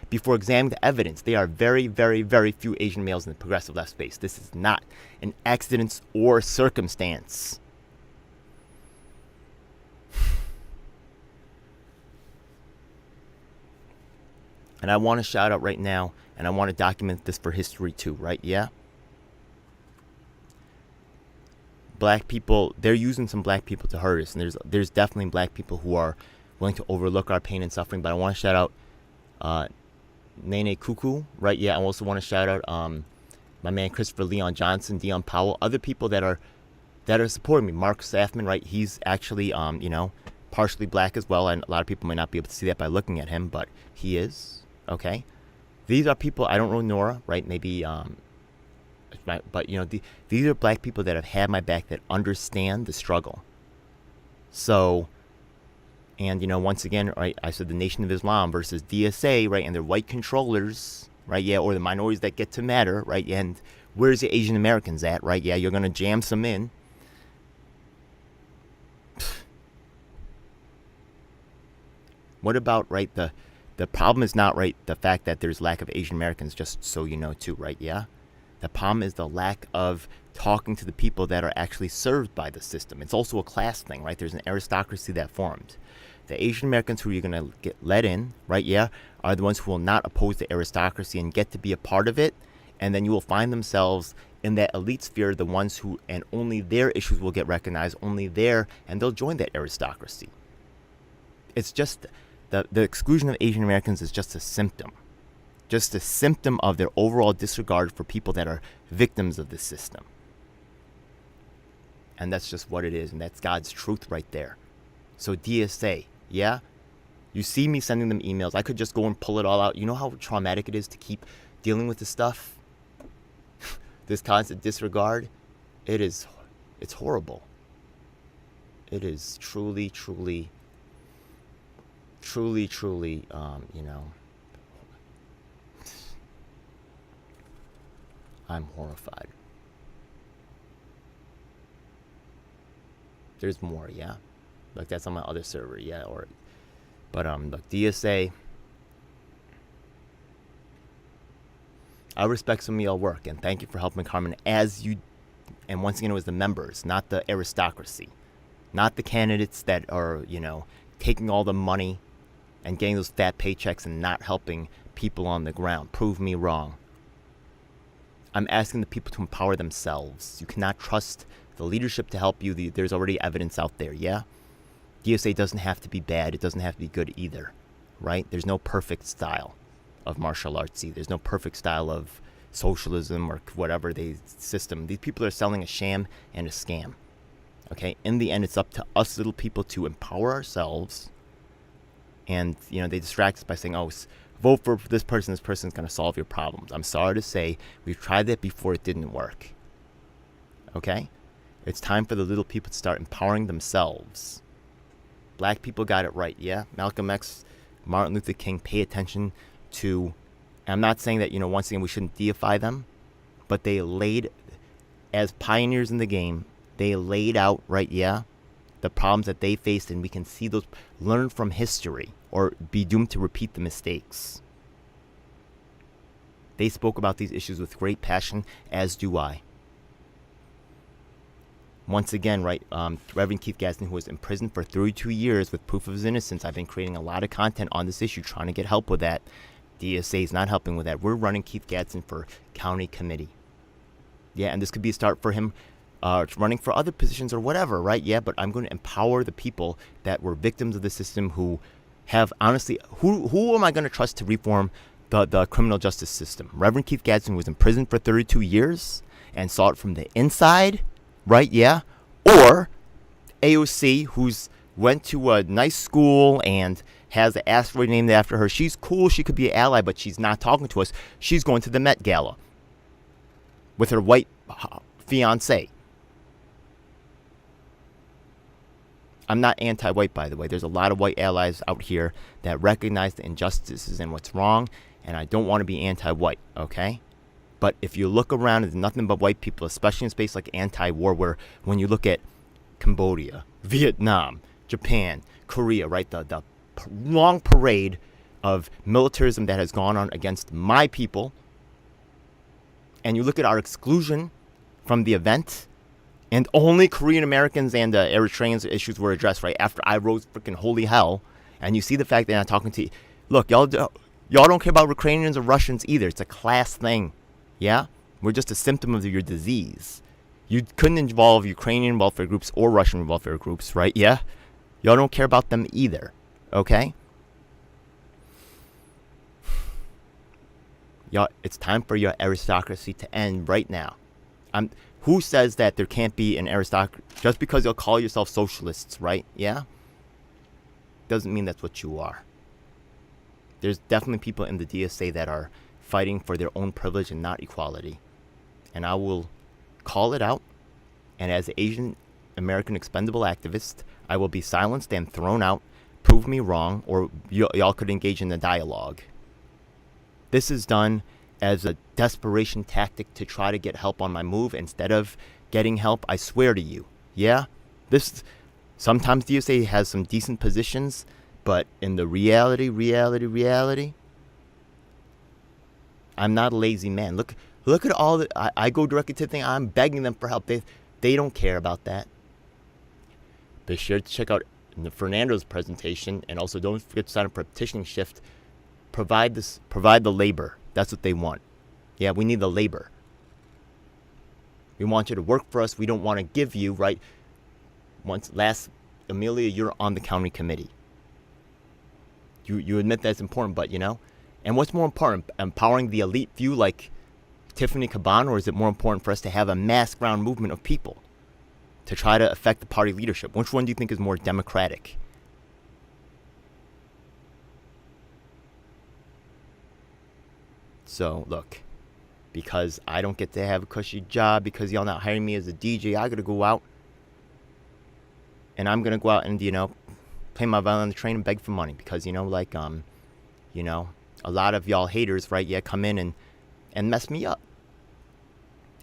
before examining the evidence. There are very, very, very few Asian males in the progressive left space. This is not an accident or circumstance. And I want to shout out right now, and I want to document this for history too, right? Yeah? Black people, they're using some black people to hurt us. And there's definitely black people who are willing to overlook our pain and suffering. But I want to shout out Nene Cuckoo, right? Yeah, I also want to shout out my man Christopher Leon Johnson, Dion Powell, other people that are supporting me. Mark Safman, right? He's actually, partially black as well. And a lot of people might not be able to see that by looking at him, but he is. Okay, these are people, I don't know Nora, right? Maybe, but these are black people that have had my back, that understand the struggle. So, and once again, right? I said the Nation of Islam versus DSA, right? And their white controllers, right? Yeah, or the minorities that get to matter, right? And where's the Asian Americans at, right? Yeah, you're gonna jam some in. What about, right, the problem is not, right, the fact that there's lack of Asian Americans, just so you know too, right? Yeah? The problem is the lack of talking to the people that are actually served by the system. It's also a class thing, right? There's an aristocracy that formed. The Asian Americans who you're going to get let in, right, yeah, are the ones who will not oppose the aristocracy and get to be a part of it. And then you will find themselves in that elite sphere, the ones who, and only their issues will get recognized, only their, and they'll join that aristocracy. It's just... The exclusion of Asian Americans is just a symptom of their overall disregard for people that are victims of this system. And that's just what it is, and that's God's truth right there. So DSA, yeah? You see me sending them emails. I could just go and pull it all out. You know how traumatic it is to keep dealing with this stuff? This constant disregard? It's horrible. It is truly, truly... truly, I'm horrified. There's more, yeah? Like, that's on my other server, yeah? But, look, DSA, I respect some of y'all work, and thank you for helping Carmen and once again, it was the members, not the aristocracy. Not the candidates that are, taking all the money and getting those fat paychecks and not helping people on the ground. Prove me wrong. I'm asking the people to empower themselves. You cannot trust the leadership to help you. There's already evidence out there, yeah? DSA doesn't have to be bad. It doesn't have to be good either, right? There's no perfect style of martial arts either. There's no perfect style of socialism or whatever system. These people are selling a sham and a scam, okay? In the end, it's up to us little people to empower ourselves. And, they distract us by saying, vote for this person's going to solve your problems. I'm sorry to say, we've tried that before, it didn't work. Okay? It's time for the little people to start empowering themselves. Black people got it right, yeah? Malcolm X, Martin Luther King, pay attention to... And I'm not saying that, once again, we shouldn't deify them, but they laid, as pioneers in the game, they laid out, right, yeah? The problems that they faced, and we can see those, learn from history, or be doomed to repeat the mistakes. They spoke about these issues with great passion, as do I. Once again, right, Reverend Keith Gaston, who was imprisoned for 32 years with proof of his innocence. I've been creating a lot of content on this issue, trying to get help with that. DSA is not helping with that. We're running Keith Gadsden for county committee. Yeah, and this could be a start for him running for other positions or whatever, right? Yeah, but I'm going to empower the people that were victims of the system who have, honestly, who am I going to trust to reform the criminal justice system? Reverend Keith Gadsden was in prison for 32 years and saw it from the inside, right? Yeah. Or AOC, who's went to a nice school and has an asteroid named after her. She's cool. She could be an ally, but she's not talking to us. She's going to the Met Gala with her white fiance. I'm not anti-white, by the way. There's a lot of white allies out here that recognize the injustices and what's wrong, and I don't want to be anti-white, okay? But if you look around, there's nothing but white people, especially in space like anti-war, where when you look at Cambodia, Vietnam, Japan, Korea, right, the long parade of militarism that has gone on against my people, and you look at our exclusion from the event, and only Korean Americans and Eritreans issues were addressed, right, after I rose freaking holy hell, and you see the fact that I'm talking to you. Look, y'all don't care about Ukrainians or Russians either. It's a class thing, yeah? We're just a symptom of your disease. You couldn't involve Ukrainian welfare groups or Russian welfare groups, right? Yeah? Y'all don't care about them either, okay? Y'all, it's time for your aristocracy to end right now. Who says that there can't be an aristocracy just because you'll call yourself socialists, right? Yeah? Doesn't mean that's what you are. There's definitely people in the DSA that are fighting for their own privilege and not equality. And I will call it out. And as an Asian American expendable activist, I will be silenced and thrown out. Prove me wrong, or y'all could engage in the dialogue. This is done as a desperation tactic to try to get help on my move instead of getting help, I swear to you. Yeah? Sometimes DSA has some decent positions, but in the reality, I'm not a lazy man. Look at all the, I go directly to the thing. I'm begging them for help. They don't care about that. Be sure to check out Fernando's presentation, and also don't forget to sign up for a petitioning shift. Provide the labor. That's what they want. Yeah, we need the labor. We want you to work for us. We don't want to give you, right? Amelia, you're on the county committee. You admit that's important, but and what's more important, empowering the elite few like Tiffany Caban, or is it more important for us to have a mass ground movement of people to try to affect the party leadership? Which one do you think is more democratic? So, look, because I don't get to have a cushy job, because y'all not hiring me as a DJ, I gotta go out. And I'm gonna go out and, play my violin on the train and beg for money. Because, a lot of y'all haters, right, come in and mess me up.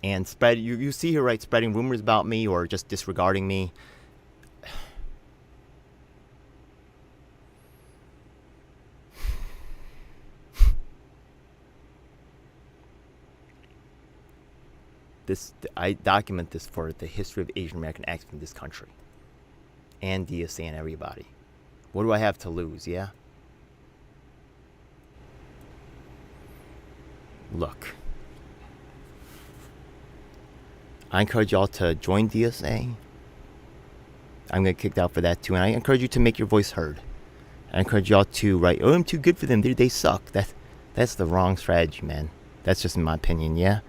And spread, you see here, right, spreading rumors about me or just disregarding me. I document this for the history of Asian American activism in this country. And DSA and everybody. What do I have to lose, yeah? Look. I encourage y'all to join DSA. I'm going to get kicked out for that too. And I encourage you to make your voice heard. I encourage y'all to write, I'm too good for them. They suck. That's the wrong strategy, man. That's just in my opinion, yeah?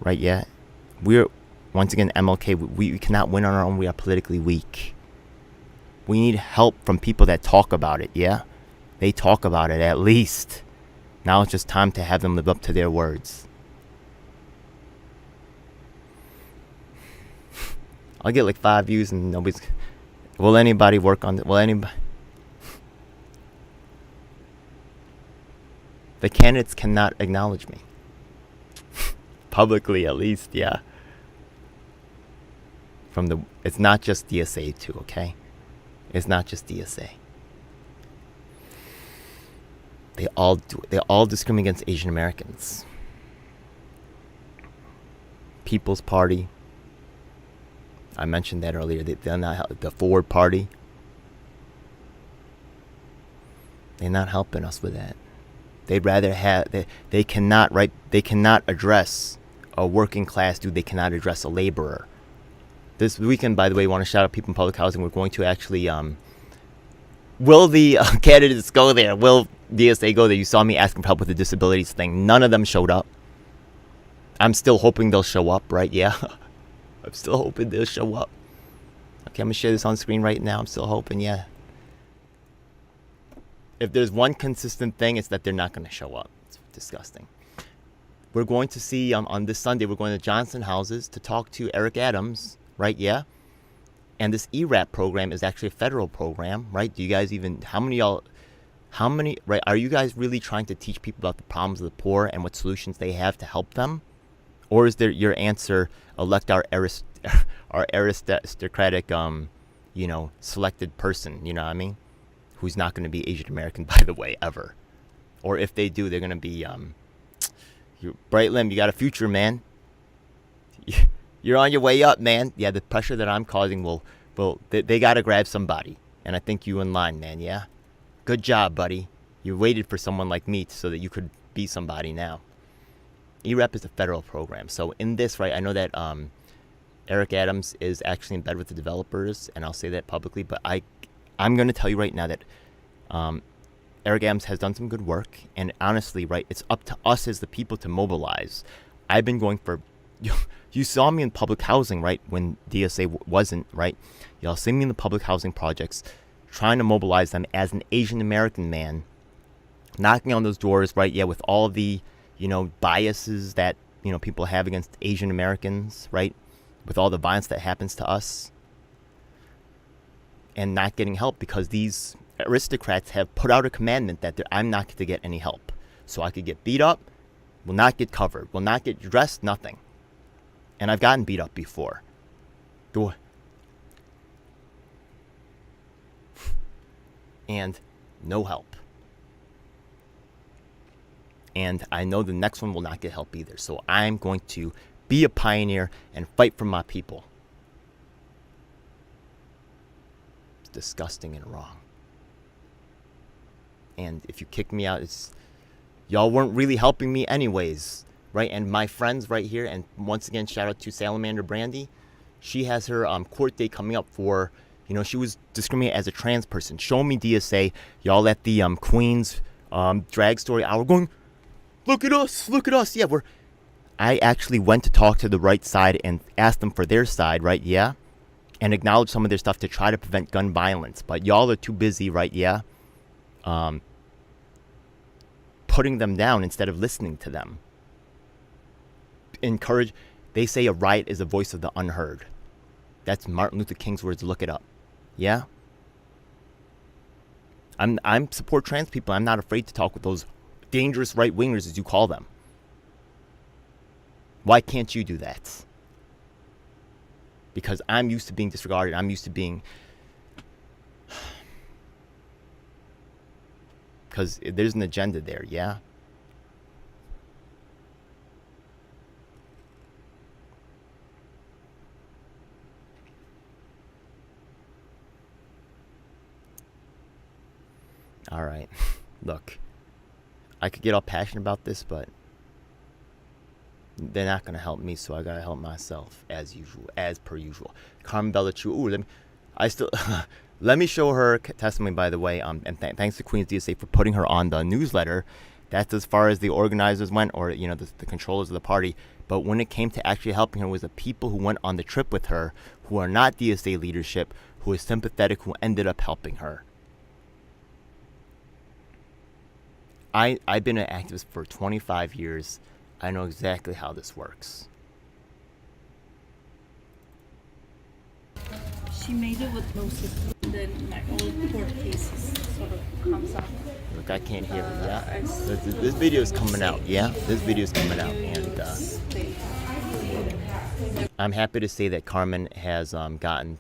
Right, yeah? We're, once again, MLK, we cannot win on our own. We are politically weak. We need help from people that talk about it, yeah? They talk about it, at least. Now it's just time to have them live up to their words. I'll get like 5 views and nobody's... Will anybody work on it? Will anybody... The candidates cannot acknowledge me. Publicly, at least, yeah. It's not just DSA too, okay? It's not just DSA. They all discriminate against Asian Americans. People's Party. I mentioned that earlier. They're not the Forward Party. They're not helping us with that. They'd rather have they cannot, right? They cannot address a working class dude. They cannot address a laborer. This weekend, by the way, I want to shout out people in public housing. We're going to actually will the candidates go there? Will DSA go there? You saw me asking for help with the disabilities thing. None of them showed up. I'm still hoping they'll show up, right? Yeah. I'm still hoping they'll show up. Okay, I'm going to share this on screen right now. I'm still hoping, yeah. If there's one consistent thing, it's that they're not going to show up. It's disgusting. We're going to see, on this Sunday, we're going to Johnson Houses to talk to Eric Adams, right? Yeah. And this ERAP program is actually a federal program, right? Do you guys even, right? Are you guys really trying to teach people about the problems of the poor and what solutions they have to help them? Or is there your answer, elect our aristocratic, selected person, you know what I mean? Who's not going to be Asian American, by the way, ever. Or if they do, they're going to be, Bright Limb, you got a future, man. You're on your way up, man. Yeah, the pressure that I'm causing they got to grab somebody. And I think you in line, man, yeah? Good job, buddy. You waited for someone like me so that you could be somebody now. EREP is a federal program. So in this, right, I know that Eric Adams is actually in bed with the developers, and I'll say that publicly, but I'm going to tell you right now that Eric Adams has done some good work, and honestly, right, it's up to us as the people to mobilize. I've been going for, you saw me in public housing, right, when DSA wasn't, right? Y'all see me in the public housing projects, trying to mobilize them as an Asian American man, knocking on those doors, right, yeah, with all the, biases that, people have against Asian Americans, right, with all the violence that happens to us, and not getting help because these aristocrats have put out a commandment that I'm not going to get any help. So I could get beat up, will not get covered, will not get dressed, nothing. And I've gotten beat up before. And no help. And I know the next one will not get help either. So I'm going to be a pioneer and fight for my people. It's disgusting and wrong. And if you kick me out, y'all weren't really helping me anyways, right? And my friends right here, and once again, shout out to Salamander Brandy. She has her court date coming up for, she was discriminated as a trans person. Show me DSA. Y'all at the Queens Drag Story Hour going, look at us. Yeah, I actually went to talk to the right side and asked them for their side, right? Yeah. And acknowledge some of their stuff to try to prevent gun violence. But y'all are too busy, right? Yeah. Putting them down instead of listening to them. They say a riot is the voice of the unheard. That's Martin Luther King's words. Look it up. Yeah. I'm support trans people. I'm not afraid to talk with those dangerous right-wingers, as you call them. Why can't you do that? Because I'm used to being disregarded. I'm used to being... Because there's an agenda there, yeah? All right. Look, I could get all passionate about this, but they're not going to help me, so I got to help myself, as per usual. Carmen Bellatrix. Ooh, let me show her testimony, by the way. And thanks to Queens DSA for putting her on the newsletter. That's as far as the organizers went, or the controllers of the party. But when it came to actually helping her, was the people who went on the trip with her, who are not DSA leadership, who is sympathetic, who ended up helping her. I've been an activist for 25 years. I know exactly how this works. She made it with no system. Then like all court cases sort of comes up. Look, I can't hear it. Yeah, this video is coming out. Yeah, this video is coming out, and I'm happy to say that Carmen has gotten.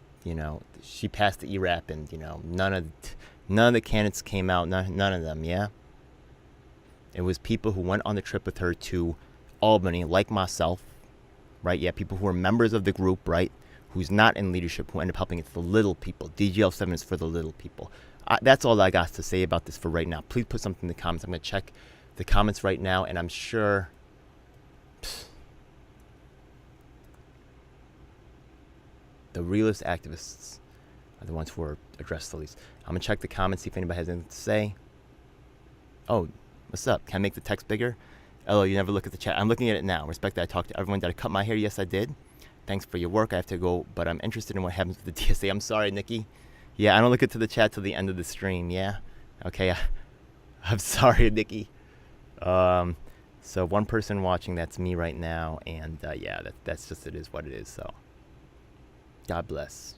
She passed the ERAP, and none of the candidates came out. None of them. Yeah. It was people who went on the trip with her to Albany, like myself, right? Yeah, people who are members of the group, right? Who's not in leadership, who end up helping. It's the little people. DGL7 is for the little people. That's all I got to say about this for right now. Please put something in the comments. I'm going to check the comments right now, and I'm sure the realist activists are the ones who are addressed the least. I'm gonna check the comments, see if anybody has anything to say. Oh, what's up? Can I make the text bigger? Hello, you never look at the chat. I'm looking at it now. Respect that I talked to everyone. Did I cut my hair? Yes, I did. Thanks for your work. I have to go, but I'm interested in what happens with the DSA. I'm sorry, Nikki. Yeah, I don't look into the chat till the end of the stream. Yeah. Okay. I'm sorry, Nikki. So one person watching, that's me right now, and yeah, that's just it is what it is. So God bless.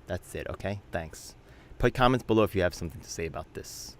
That's it. Okay. Thanks. Put comments below if you have something to say about this.